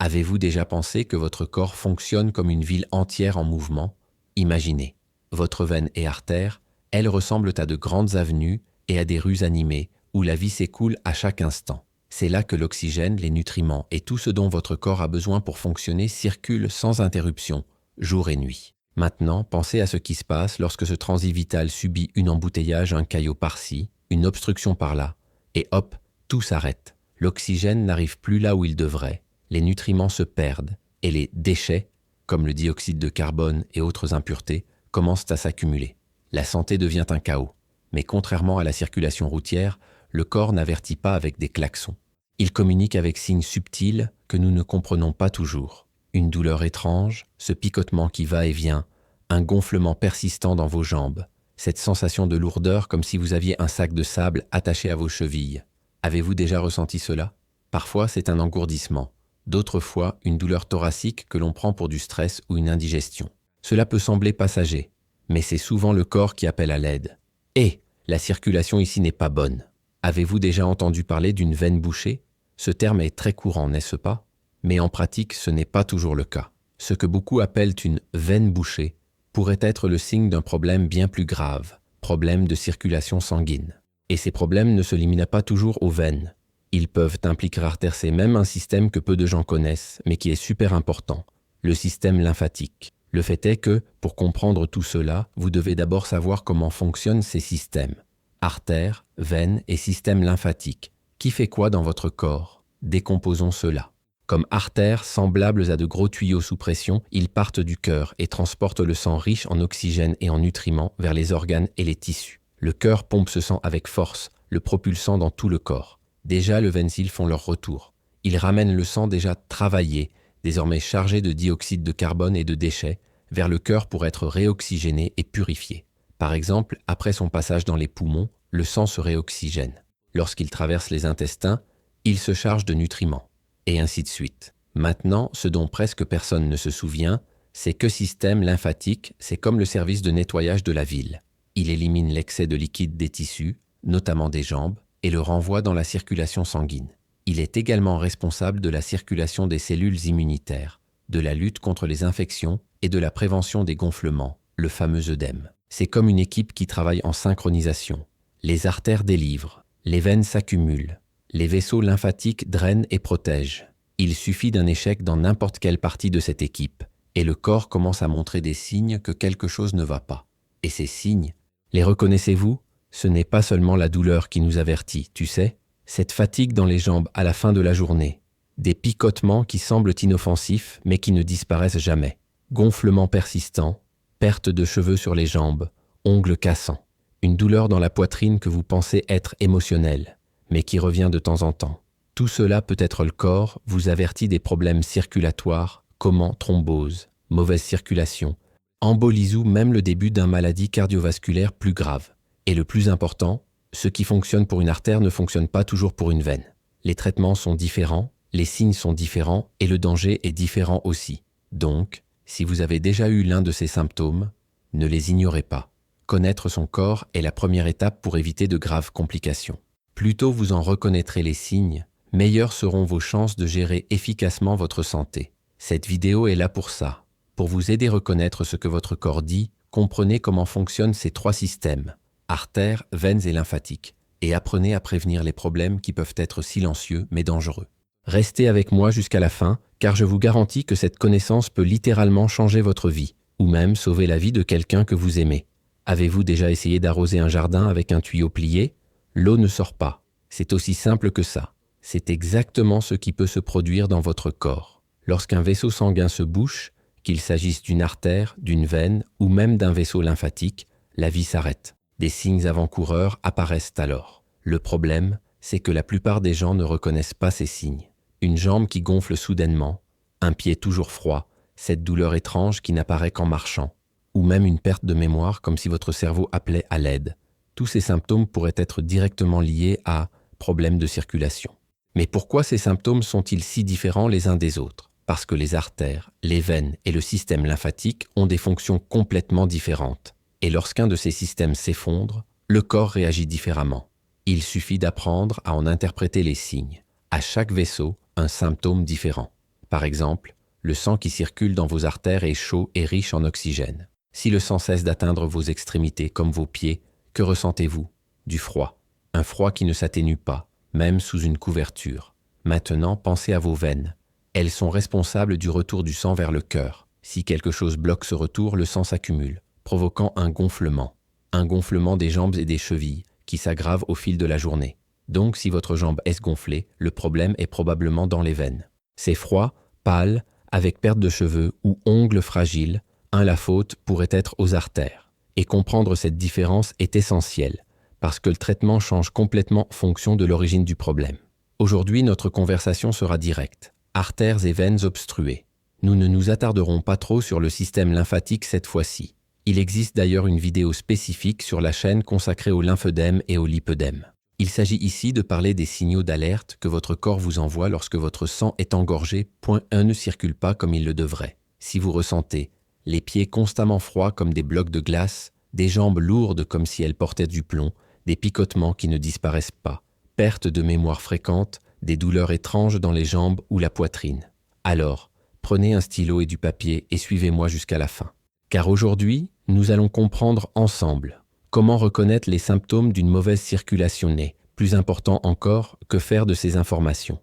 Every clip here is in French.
Avez-vous déjà pensé que votre corps fonctionne comme une ville entière en mouvement? Imaginez, votre veine et artère, elles ressemblent à de grandes avenues et à des rues animées où la vie s'écoule à chaque instant. C'est là que l'oxygène, les nutriments et tout ce dont votre corps a besoin pour fonctionner circulent sans interruption, jour et nuit. Maintenant, pensez à ce qui se passe lorsque ce transit vital subit un embouteillage, un caillot par-ci, une obstruction par-là, et hop, tout s'arrête. L'oxygène n'arrive plus là où il devrait, les nutriments se perdent, et les déchets, comme le dioxyde de carbone et autres impuretés, commencent à s'accumuler. La santé devient un chaos. Mais contrairement à la circulation routière, le corps n'avertit pas avec des klaxons. Il communique avec signes subtils que nous ne comprenons pas toujours. Une douleur étrange, ce picotement qui va et vient, un gonflement persistant dans vos jambes, cette sensation de lourdeur comme si vous aviez un sac de sable attaché à vos chevilles. Avez-vous déjà ressenti cela? Parfois, c'est un engourdissement. D'autres fois, une douleur thoracique que l'on prend pour du stress ou une indigestion. Cela peut sembler passager, mais c'est souvent le corps qui appelle à l'aide. Et la circulation ici n'est pas bonne. Avez-vous déjà entendu parler d'une veine bouchée? Ce terme est très courant, n'est-ce pas? Mais en pratique, ce n'est pas toujours le cas. Ce que beaucoup appellent une veine bouchée pourrait être le signe d'un problème bien plus grave, problème de circulation sanguine. Et ces problèmes ne se limitent pas toujours aux veines. Ils peuvent impliquer artères, même un système que peu de gens connaissent, mais qui est super important, le système lymphatique. Le fait est que, pour comprendre tout cela, vous devez d'abord savoir comment fonctionnent ces systèmes. Artères, veines et système lymphatique. Qui fait quoi dans votre corps? Décomposons cela. Comme artères semblables à de gros tuyaux sous pression, ils partent du cœur et transportent le sang riche en oxygène et en nutriments vers les organes et les tissus. Le cœur pompe ce sang avec force, le propulsant dans tout le corps. Déjà, les veines font leur retour. Ils ramènent le sang déjà travaillé, désormais chargé de dioxyde de carbone et de déchets, vers le cœur pour être réoxygéné et purifié. Par exemple, après son passage dans les poumons, le sang se réoxygène. Lorsqu'il traverse les intestins, il se charge de nutriments. Et ainsi de suite. Maintenant, ce dont presque personne ne se souvient, c'est que système lymphatique, c'est comme le service de nettoyage de la ville. Il élimine l'excès de liquide des tissus, notamment des jambes, et le renvoie dans la circulation sanguine. Il est également responsable de la circulation des cellules immunitaires, de la lutte contre les infections et de la prévention des gonflements, le fameux œdème. C'est comme une équipe qui travaille en synchronisation. Les artères délivrent, les veines s'accumulent, les vaisseaux lymphatiques drainent et protègent. Il suffit d'un échec dans n'importe quelle partie de cette équipe, et le corps commence à montrer des signes que quelque chose ne va pas. Et ces signes, les reconnaissez-vous? Ce n'est pas seulement la douleur qui nous avertit, tu sais, cette fatigue dans les jambes à la fin de la journée, des picotements qui semblent inoffensifs mais qui ne disparaissent jamais, gonflements persistants, perte de cheveux sur les jambes, ongles cassants, une douleur dans la poitrine que vous pensez être émotionnelle, mais qui revient de temps en temps. Tout cela peut être le corps vous avertit des problèmes circulatoires, comme thrombose, mauvaise circulation, embolie ou même le début d'une maladie cardiovasculaire plus grave. Et le plus important, ce qui fonctionne pour une artère ne fonctionne pas toujours pour une veine. Les traitements sont différents, les signes sont différents et le danger est différent aussi. Donc, si vous avez déjà eu l'un de ces symptômes, ne les ignorez pas. Connaître son corps est la première étape pour éviter de graves complications. Plus tôt vous en reconnaîtrez les signes, meilleures seront vos chances de gérer efficacement votre santé. Cette vidéo est là pour ça, pour vous aider à reconnaître ce que votre corps dit, comprenez comment fonctionnent ces trois systèmes. Artères, veines et lymphatiques, et apprenez à prévenir les problèmes qui peuvent être silencieux mais dangereux. Restez avec moi jusqu'à la fin, car je vous garantis que cette connaissance peut littéralement changer votre vie, ou même sauver la vie de quelqu'un que vous aimez. Avez-vous déjà essayé d'arroser un jardin avec un tuyau plié? L'eau ne sort pas. C'est aussi simple que ça. C'est exactement ce qui peut se produire dans votre corps. Lorsqu'un vaisseau sanguin se bouche, qu'il s'agisse d'une artère, d'une veine ou même d'un vaisseau lymphatique, la vie s'arrête. Des signes avant-coureurs apparaissent alors. Le problème, c'est que la plupart des gens ne reconnaissent pas ces signes. Une jambe qui gonfle soudainement, un pied toujours froid, cette douleur étrange qui n'apparaît qu'en marchant, ou même une perte de mémoire comme si votre cerveau appelait à l'aide. Tous ces symptômes pourraient être directement liés à problèmes de circulation. Mais pourquoi ces symptômes sont-ils si différents les uns des autres? Parce que les artères, les veines et le système lymphatique ont des fonctions complètement différentes. Et lorsqu'un de ces systèmes s'effondre, le corps réagit différemment. Il suffit d'apprendre à en interpréter les signes. À chaque vaisseau, un symptôme différent. Par exemple, le sang qui circule dans vos artères est chaud et riche en oxygène. Si le sang cesse d'atteindre vos extrémités comme vos pieds, que ressentez-vous? Du froid. Un froid qui ne s'atténue pas, même sous une couverture. Maintenant, pensez à vos veines. Elles sont responsables du retour du sang vers le cœur. Si quelque chose bloque ce retour, le sang s'accumule, provoquant un gonflement. Un gonflement des jambes et des chevilles, qui s'aggrave au fil de la journée. Donc, si votre jambe est gonflée, le problème est probablement dans les veines. C'est froid, pâle, avec perte de cheveux ou ongles fragiles, la faute pourrait être aux artères. Et comprendre cette différence est essentiel, parce que le traitement change complètement en fonction de l'origine du problème. Aujourd'hui, notre conversation sera directe. Artères et veines obstruées. Nous ne nous attarderons pas trop sur le système lymphatique cette fois-ci. Il existe d'ailleurs une vidéo spécifique sur la chaîne consacrée au lymphœdème et au lipœdème. Il s'agit ici de parler des signaux d'alerte que votre corps vous envoie lorsque votre sang est engorgé. Point 1 ne circule pas comme il le devrait. Si vous ressentez les pieds constamment froids comme des blocs de glace, des jambes lourdes comme si elles portaient du plomb, des picotements qui ne disparaissent pas, perte de mémoire fréquente, des douleurs étranges dans les jambes ou la poitrine. Alors, prenez un stylo et du papier et suivez-moi jusqu'à la fin. Car aujourd'hui, nous allons comprendre ensemble comment reconnaître les symptômes d'une mauvaise circulation née. Plus important encore, que faire de ces informations.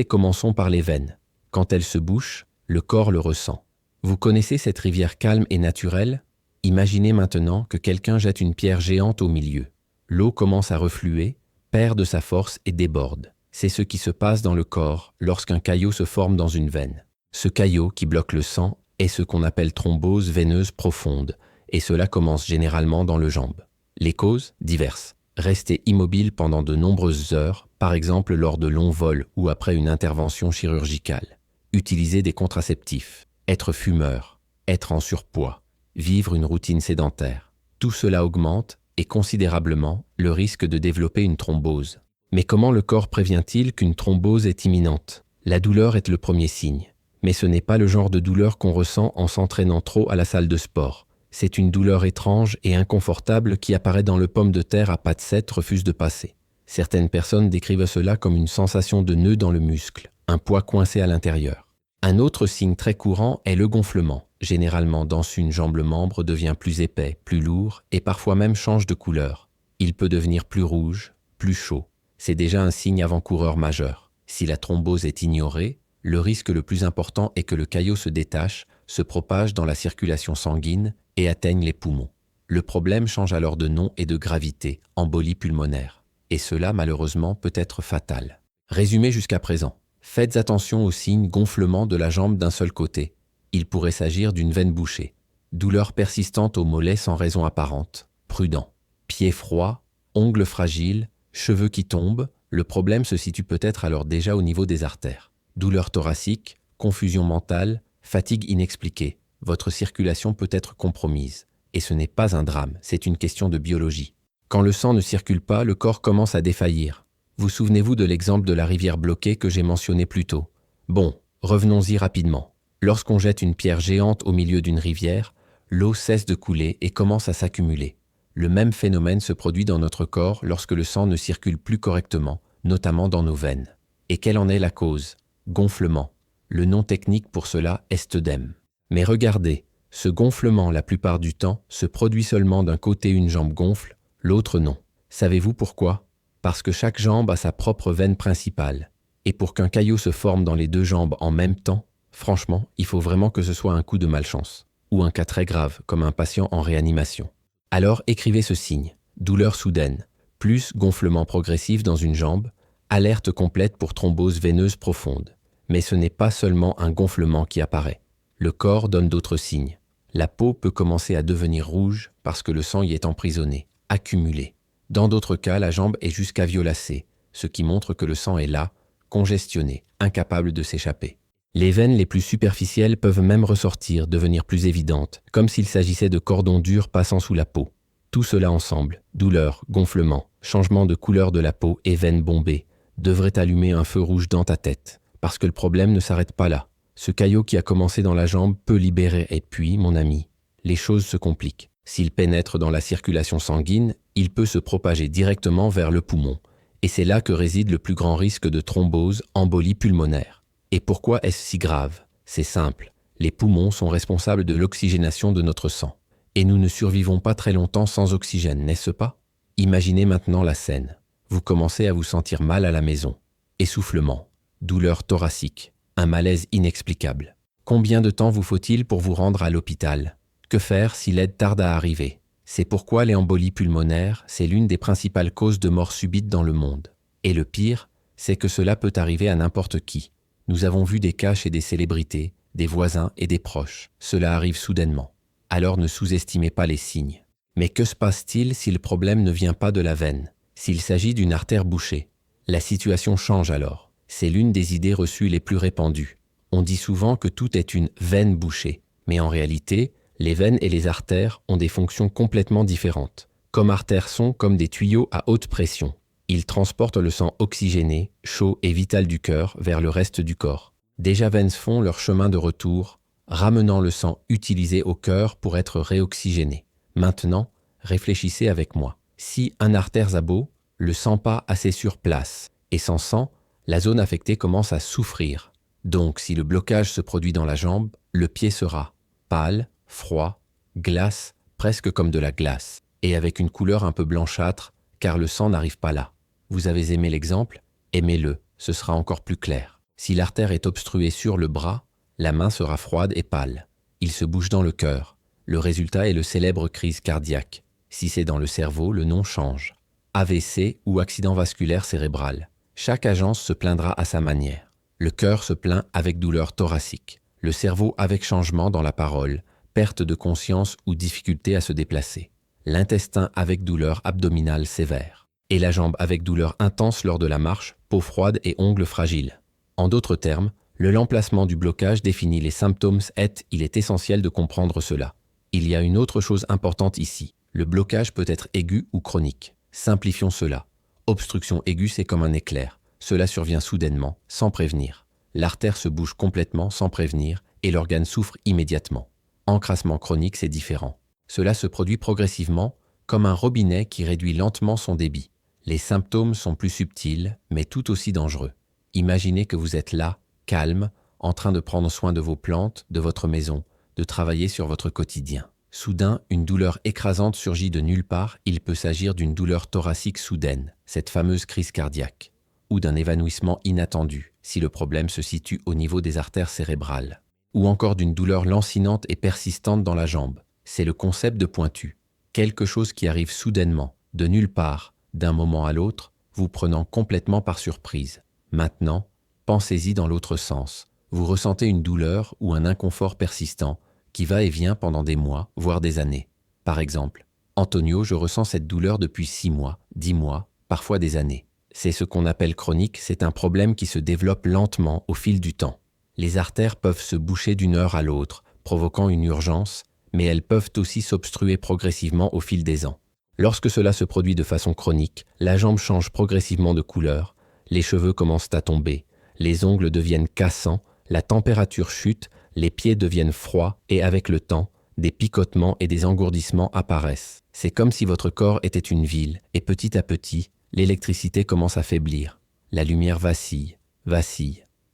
Commençons par les veines. Quand elles se bouchent, le corps le ressent. Vous connaissez cette rivière calme et naturelle? Imaginez maintenant que quelqu'un jette une pierre géante au milieu. L'eau commence à refluer, perd de sa force et déborde. C'est ce qui se passe dans le corps lorsqu'un caillot se forme dans une veine. Ce caillot qui bloque le sang est ce qu'on appelle thrombose veineuse profonde, et cela commence généralement dans le jambe. Les causes? Diverses. Rester immobile pendant de nombreuses heures, par exemple lors de longs vols ou après une intervention chirurgicale. Utiliser des contraceptifs. Être fumeur. Être en surpoids. Vivre une routine sédentaire. Tout cela augmente, et considérablement, le risque de développer une thrombose. Mais comment le corps prévient-il qu'une thrombose est imminente? La douleur est le premier signe. Mais ce n'est pas le genre de douleur qu'on ressent en s'entraînant trop à la salle de sport. C'est une douleur étrange et inconfortable qui apparaît dans le pomme de terre à pattes 7 refuse de passer. Certaines personnes décrivent cela comme une sensation de nœud dans le muscle, un poids coincé à l'intérieur. Un autre signe très courant est le gonflement. Généralement, dans une jambe, le membre devient plus épais, plus lourd et parfois même change de couleur. Il peut devenir plus rouge, plus chaud. C'est déjà un signe avant-coureur majeur. Si la thrombose est ignorée, le risque le plus important est que le caillot se détache, se propage dans la circulation sanguine et atteigne les poumons. Le problème change alors de nom et de gravité, embolie pulmonaire. Et cela, malheureusement, peut être fatal. Résumé jusqu'à présent. Faites attention aux signes gonflement de la jambe d'un seul côté. Il pourrait s'agir d'une veine bouchée. Douleur persistante au mollet sans raison apparente. Prudent. Pieds froids, ongles fragiles, cheveux qui tombent. Le problème se situe peut-être alors déjà au niveau des artères. Douleur thoracique, confusion mentale, fatigue inexpliquée. Votre circulation peut être compromise. Et ce n'est pas un drame, c'est une question de biologie. Quand le sang ne circule pas, le corps commence à défaillir. Vous souvenez-vous de l'exemple de la rivière bloquée que j'ai mentionné plus tôt? Bon, revenons-y rapidement. Lorsqu'on jette une pierre géante au milieu d'une rivière, l'eau cesse de couler et commence à s'accumuler. Le même phénomène se produit dans notre corps lorsque le sang ne circule plus correctement, notamment dans nos veines. Et quelle en est la cause? Gonflement. Le nom technique pour cela est œdème. Mais regardez, ce gonflement, la plupart du temps, se produit seulement d'un côté une jambe gonfle, l'autre non. Savez-vous pourquoi? Parce que chaque jambe a sa propre veine principale. Et pour qu'un caillot se forme dans les deux jambes en même temps, franchement, il faut vraiment que ce soit un coup de malchance. Ou un cas très grave, comme un patient en réanimation. Alors écrivez ce signe. Douleur soudaine, plus gonflement progressif dans une jambe, alerte complète pour thrombose veineuse profonde. Mais ce n'est pas seulement un gonflement qui apparaît. Le corps donne d'autres signes. La peau peut commencer à devenir rouge parce que le sang y est emprisonné, accumulé. Dans d'autres cas, la jambe est jusqu'à violacée, ce qui montre que le sang est là, congestionné, incapable de s'échapper. Les veines les plus superficielles peuvent même ressortir, devenir plus évidentes, comme s'il s'agissait de cordons durs passant sous la peau. Tout cela ensemble, douleur, gonflement, changement de couleur de la peau et veines bombées, devrait allumer un feu rouge dans ta tête. Parce que le problème ne s'arrête pas là. Ce caillot qui a commencé dans la jambe peut libérer et puis, mon ami, les choses se compliquent. S'il pénètre dans la circulation sanguine, il peut se propager directement vers le poumon. Et c'est là que réside le plus grand risque de thrombose, embolie pulmonaire. Et pourquoi est-ce si grave? C'est simple. Les poumons sont responsables de l'oxygénation de notre sang. Et nous ne survivons pas très longtemps sans oxygène, n'est-ce pas? Imaginez maintenant la scène. Vous commencez à vous sentir mal à la maison. Essoufflement, douleur thoracique, un malaise inexplicable. Combien de temps vous faut-il pour vous rendre à l'hôpital? Que faire si l'aide tarde à arriver? C'est pourquoi les embolies pulmonaires, c'est l'une des principales causes de mort subite dans le monde. Et le pire, c'est que cela peut arriver à n'importe qui. Nous avons vu des cas chez des célébrités, des voisins et des proches. Cela arrive soudainement. Alors ne sous-estimez pas les signes. Mais que se passe-t-il si le problème ne vient pas de la veine? S'il s'agit d'une artère bouchée? La situation change alors. C'est l'une des idées reçues les plus répandues. On dit souvent que tout est une veine bouchée. Mais en réalité, les veines et les artères ont des fonctions complètement différentes. Comme artères sont comme des tuyaux à haute pression. Ils transportent le sang oxygéné, chaud et vital du cœur vers le reste du corps. Déjà veines font leur chemin de retour, ramenant le sang utilisé au cœur pour être réoxygéné. Maintenant, réfléchissez avec moi. Si un artère a beau, le sang pas assez sur place, et sans sang, la zone affectée commence à souffrir. Donc, si le blocage se produit dans la jambe, le pied sera pâle, froid, glace, presque comme de la glace, et avec une couleur un peu blanchâtre, car le sang n'arrive pas là. Vous avez aimé l'exemple? Aimez-le, ce sera encore plus clair. Si l'artère est obstruée sur le bras, la main sera froide et pâle. Il se bouge dans le cœur. Le résultat est le célèbre crise cardiaque. Si c'est dans le cerveau, le nom change. AVC ou accident vasculaire cérébral. Chaque agence se plaindra à sa manière. Le cœur se plaint avec douleur thoracique. Le cerveau avec changement dans la parole, perte de conscience ou difficulté à se déplacer. L'intestin avec douleur abdominale sévère. Et la jambe avec douleur intense lors de la marche, peau froide et ongles fragiles. En d'autres termes, l'emplacement du blocage définit les symptômes et il est essentiel de comprendre cela. Il y a une autre chose importante ici. Le blocage peut être aigu ou chronique. Simplifions cela. Obstruction aiguë, c'est comme un éclair. Cela survient soudainement, sans prévenir. L'artère se bouge complètement sans prévenir et l'organe souffre immédiatement. Encrassement chronique, c'est différent. Cela se produit progressivement, comme un robinet qui réduit lentement son débit. Les symptômes sont plus subtils, mais tout aussi dangereux. Imaginez que vous êtes là, calme, en train de prendre soin de vos plantes, de votre maison, de travailler sur votre quotidien. Soudain, une douleur écrasante surgit de nulle part. Il peut s'agir d'une douleur thoracique soudaine, cette fameuse crise cardiaque, ou d'un évanouissement inattendu, si le problème se situe au niveau des artères cérébrales, ou encore d'une douleur lancinante et persistante dans la jambe. C'est le concept de pointu. Quelque chose qui arrive soudainement, de nulle part, d'un moment à l'autre, vous prenant complètement par surprise. Maintenant, pensez-y dans l'autre sens. Vous ressentez une douleur ou un inconfort persistant qui va et vient pendant des mois, voire des années. Par exemple, Antonio, je ressens cette douleur depuis 6 mois, 10 mois, parfois des années. C'est ce qu'on appelle chronique, c'est un problème qui se développe lentement au fil du temps. Les artères peuvent se boucher d'une heure à l'autre, provoquant une urgence, mais elles peuvent aussi s'obstruer progressivement au fil des ans. Lorsque cela se produit de façon chronique, la jambe change progressivement de couleur, les cheveux commencent à tomber, les ongles deviennent cassants, la température chute, les pieds deviennent froids et avec le temps, des picotements et des engourdissements apparaissent. C'est comme si votre corps était une ville et petit à petit, l'électricité commence à faiblir. La lumière vacille,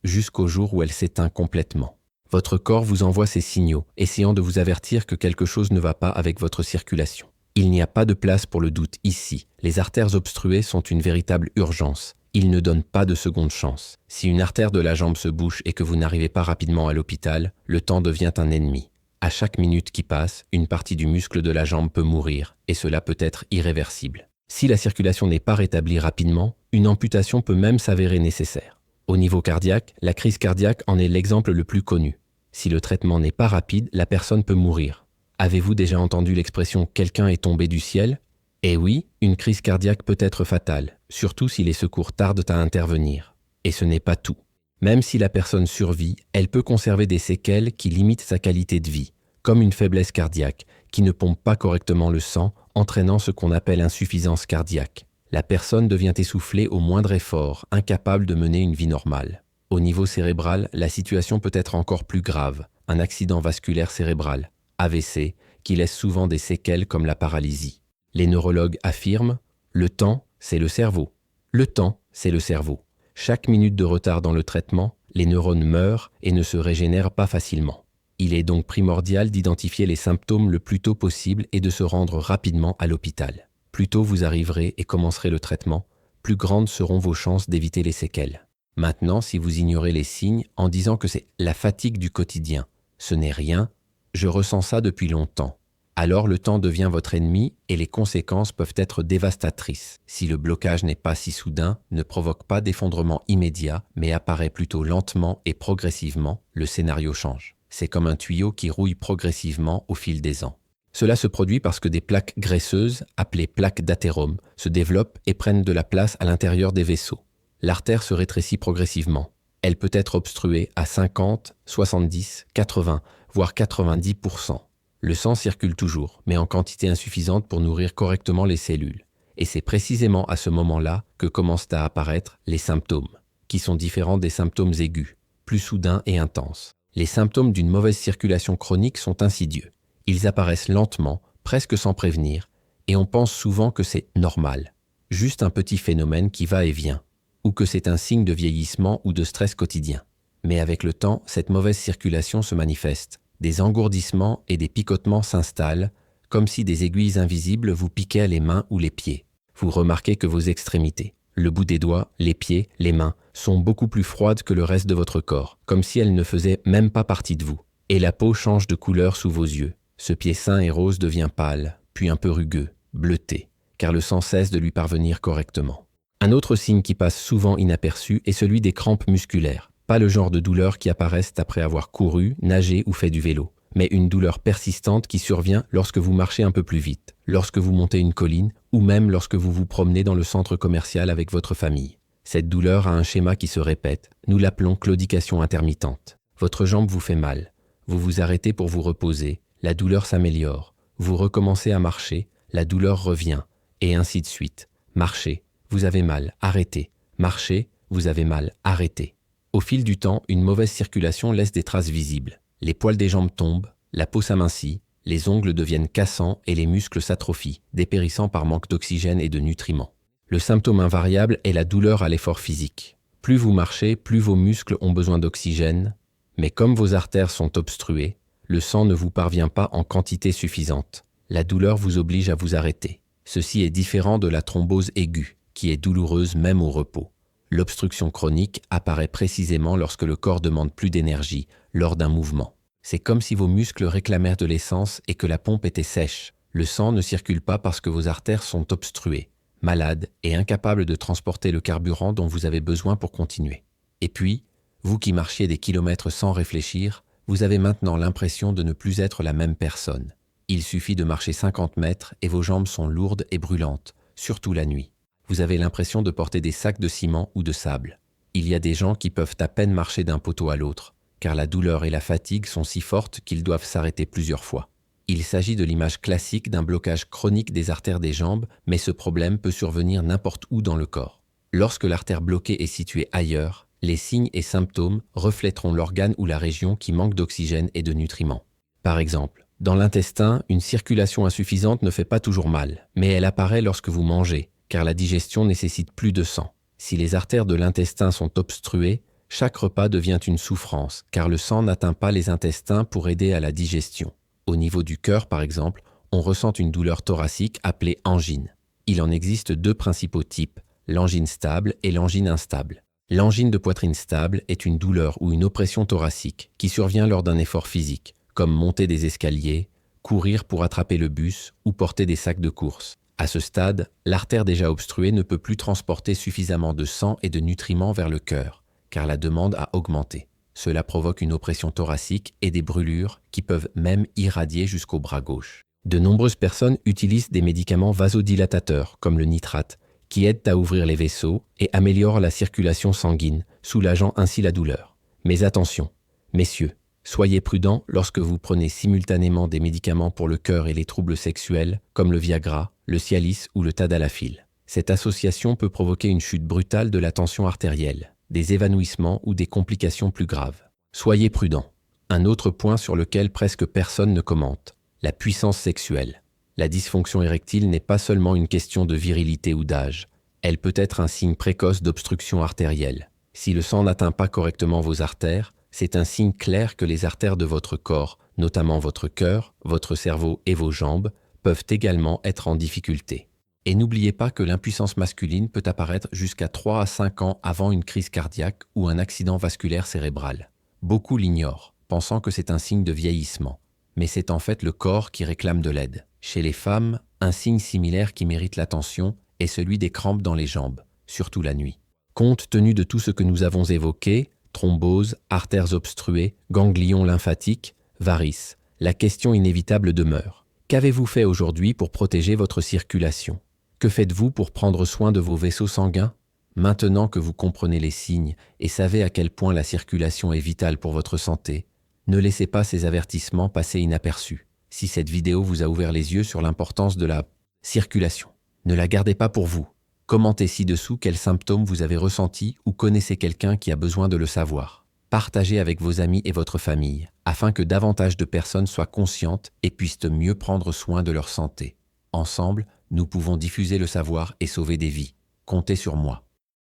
jusqu'au jour où elle s'éteint complètement. Votre corps vous envoie ces signaux, essayant de vous avertir que quelque chose ne va pas avec votre circulation. Il n'y a pas de place pour le doute ici. Les artères obstruées sont une véritable urgence. Ils ne donnent pas de seconde chance. Si une artère de la jambe se bouche et que vous n'arrivez pas rapidement à l'hôpital, le temps devient un ennemi. À chaque minute qui passe, une partie du muscle de la jambe peut mourir, et cela peut être irréversible. Si la circulation n'est pas rétablie rapidement, une amputation peut même s'avérer nécessaire. Au niveau cardiaque, la crise cardiaque en est l'exemple le plus connu. Si le traitement n'est pas rapide, la personne peut mourir. Avez-vous déjà entendu l'expression « quelqu'un est tombé du ciel » ? Eh oui, une crise cardiaque peut être fatale, surtout si les secours tardent à intervenir. Et ce n'est pas tout. Même si la personne survit, elle peut conserver des séquelles qui limitent sa qualité de vie, comme une faiblesse cardiaque, qui ne pompe pas correctement le sang, entraînant ce qu'on appelle insuffisance cardiaque. La personne devient essoufflée au moindre effort, incapable de mener une vie normale. Au niveau cérébral, la situation peut être encore plus grave, un accident vasculaire cérébral, AVC, qui laisse souvent des séquelles comme la paralysie. Les neurologues affirment « le temps, c'est le cerveau ». Le temps, c'est le cerveau. Chaque minute de retard dans le traitement, Les neurones meurent et ne se régénèrent pas facilement. Il est donc primordial d'identifier les symptômes le plus tôt possible et de se rendre rapidement à l'hôpital. Plus tôt vous arriverez et commencerez le traitement, plus grandes seront vos chances d'éviter les séquelles. Maintenant, si vous ignorez les signes en disant que c'est la fatigue du quotidien, ce n'est rien, je ressens ça depuis longtemps. Alors le temps devient votre ennemi et les conséquences peuvent être dévastatrices. Si le blocage n'est pas si soudain, ne provoque pas d'effondrement immédiat, mais apparaît plutôt lentement et progressivement, le scénario change. C'est comme un tuyau qui rouille progressivement au fil des ans. Cela se produit parce que des plaques graisseuses, appelées plaques d'athérome, se développent et prennent de la place à l'intérieur des vaisseaux. L'artère se rétrécit progressivement. Elle peut être obstruée à 50, 70, 80, voire 90%. Le sang circule toujours, mais en quantité insuffisante pour nourrir correctement les cellules. Et c'est précisément à ce moment-là que commencent à apparaître les symptômes, qui sont différents des symptômes aigus, plus soudains et intenses. Les symptômes d'une mauvaise circulation chronique sont insidieux. Ils apparaissent lentement, presque sans prévenir, et on pense souvent que c'est normal, juste un petit phénomène qui va et vient, ou que c'est un signe de vieillissement ou de stress quotidien. Mais avec le temps, cette mauvaise circulation se manifeste. Des engourdissements et des picotements s'installent, comme si des aiguilles invisibles vous piquaient les mains ou les pieds. Vous remarquez que vos extrémités, le bout des doigts, les pieds, les mains, sont beaucoup plus froides que le reste de votre corps, comme si elles ne faisaient même pas partie de vous. Et la peau change de couleur sous vos yeux. Ce pied sain et rose devient pâle, puis un peu rugueux, bleuté, car le sang cesse de lui parvenir correctement. Un autre signe qui passe souvent inaperçu est celui des crampes musculaires. Pas le genre de douleurs qui apparaissent après avoir couru, nagé ou fait du vélo, mais une douleur persistante qui survient lorsque vous marchez un peu plus vite, lorsque vous montez une colline ou même lorsque vous vous promenez dans le centre commercial avec votre famille. Cette douleur a un schéma qui se répète, nous l'appelons claudication intermittente. Votre jambe vous fait mal, vous vous arrêtez pour vous reposer, la douleur s'améliore, vous recommencez à marcher, la douleur revient, et ainsi de suite. Marchez, vous avez mal, arrêtez. Marchez, vous avez mal, arrêtez. Au fil du temps, une mauvaise circulation laisse des traces visibles. Les poils des jambes tombent, la peau s'amincit, les ongles deviennent cassants et les muscles s'atrophient, dépérissant par manque d'oxygène et de nutriments. Le symptôme invariable est la douleur à l'effort physique. Plus vous marchez, plus vos muscles ont besoin d'oxygène, mais comme vos artères sont obstruées, le sang ne vous parvient pas en quantité suffisante. La douleur vous oblige à vous arrêter. Ceci est différent de la thrombose aiguë, qui est douloureuse même au repos. L'obstruction chronique apparaît précisément lorsque le corps demande plus d'énergie lors d'un mouvement. C'est comme si vos muscles réclamèrent de l'essence et que la pompe était sèche. Le sang ne circule pas parce que vos artères sont obstruées, malades et incapables de transporter le carburant dont vous avez besoin pour continuer. Et puis, vous qui marchiez des kilomètres sans réfléchir, vous avez maintenant l'impression de ne plus être la même personne. Il suffit de marcher 50 mètres et vos jambes sont lourdes et brûlantes, surtout la nuit. Vous avez l'impression de porter des sacs de ciment ou de sable. Il y a des gens qui peuvent à peine marcher d'un poteau à l'autre, car la douleur et la fatigue sont si fortes qu'ils doivent s'arrêter plusieurs fois. Il s'agit de l'image classique d'un blocage chronique des artères des jambes, mais ce problème peut survenir n'importe où dans le corps. Lorsque l'artère bloquée est située ailleurs, les signes et symptômes reflèteront l'organe ou la région qui manque d'oxygène et de nutriments. Par exemple, dans l'intestin, une circulation insuffisante ne fait pas toujours mal, mais elle apparaît lorsque vous mangez, car la digestion nécessite plus de sang. Si les artères de l'intestin sont obstruées, chaque repas devient une souffrance, car le sang n'atteint pas les intestins pour aider à la digestion. Au niveau du cœur, par exemple, on ressent une douleur thoracique appelée angine. Il en existe deux principaux types, l'angine stable et l'angine instable. L'angine de poitrine stable est une douleur ou une oppression thoracique qui survient lors d'un effort physique, comme monter des escaliers, courir pour attraper le bus ou porter des sacs de course. À ce stade, l'artère déjà obstruée ne peut plus transporter suffisamment de sang et de nutriments vers le cœur, car la demande a augmenté. Cela provoque une oppression thoracique et des brûlures qui peuvent même irradier jusqu'au bras gauche. De nombreuses personnes utilisent des médicaments vasodilatateurs, comme le nitrate, qui aident à ouvrir les vaisseaux et améliorent la circulation sanguine, soulageant ainsi la douleur. Mais attention, messieurs, soyez prudents lorsque vous prenez simultanément des médicaments pour le cœur et les troubles sexuels, comme le Viagra, le Cialis ou le Tadalafil. Cette association peut provoquer une chute brutale de la tension artérielle, des évanouissements ou des complications plus graves. Soyez prudents. Un autre point sur lequel presque personne ne commente, la puissance sexuelle. La dysfonction érectile n'est pas seulement une question de virilité ou d'âge. Elle peut être un signe précoce d'obstruction artérielle. Si le sang n'atteint pas correctement vos artères, c'est un signe clair que les artères de votre corps, notamment votre cœur, votre cerveau et vos jambes, peuvent également être en difficulté. Et n'oubliez pas que l'impuissance masculine peut apparaître jusqu'à 3 à 5 ans avant une crise cardiaque ou un accident vasculaire cérébral. Beaucoup l'ignorent, pensant que c'est un signe de vieillissement. Mais c'est en fait le corps qui réclame de l'aide. Chez les femmes, un signe similaire qui mérite l'attention est celui des crampes dans les jambes, surtout la nuit. Compte tenu de tout ce que nous avons évoqué, thrombose, artères obstruées, ganglions lymphatiques, varices, la question inévitable demeure. Qu'avez-vous fait aujourd'hui pour protéger votre circulation ? Que faites-vous pour prendre soin de vos vaisseaux sanguins ? Maintenant que vous comprenez les signes et savez à quel point la circulation est vitale pour votre santé, ne laissez pas ces avertissements passer inaperçus. Si cette vidéo vous a ouvert les yeux sur l'importance de la circulation, ne la gardez pas pour vous. Commentez ci-dessous quels symptômes vous avez ressentis ou connaissez quelqu'un qui a besoin de le savoir. Partagez avec vos amis et votre famille, afin que davantage de personnes soient conscientes et puissent mieux prendre soin de leur santé. Ensemble, nous pouvons diffuser le savoir et sauver des vies. Comptez sur moi.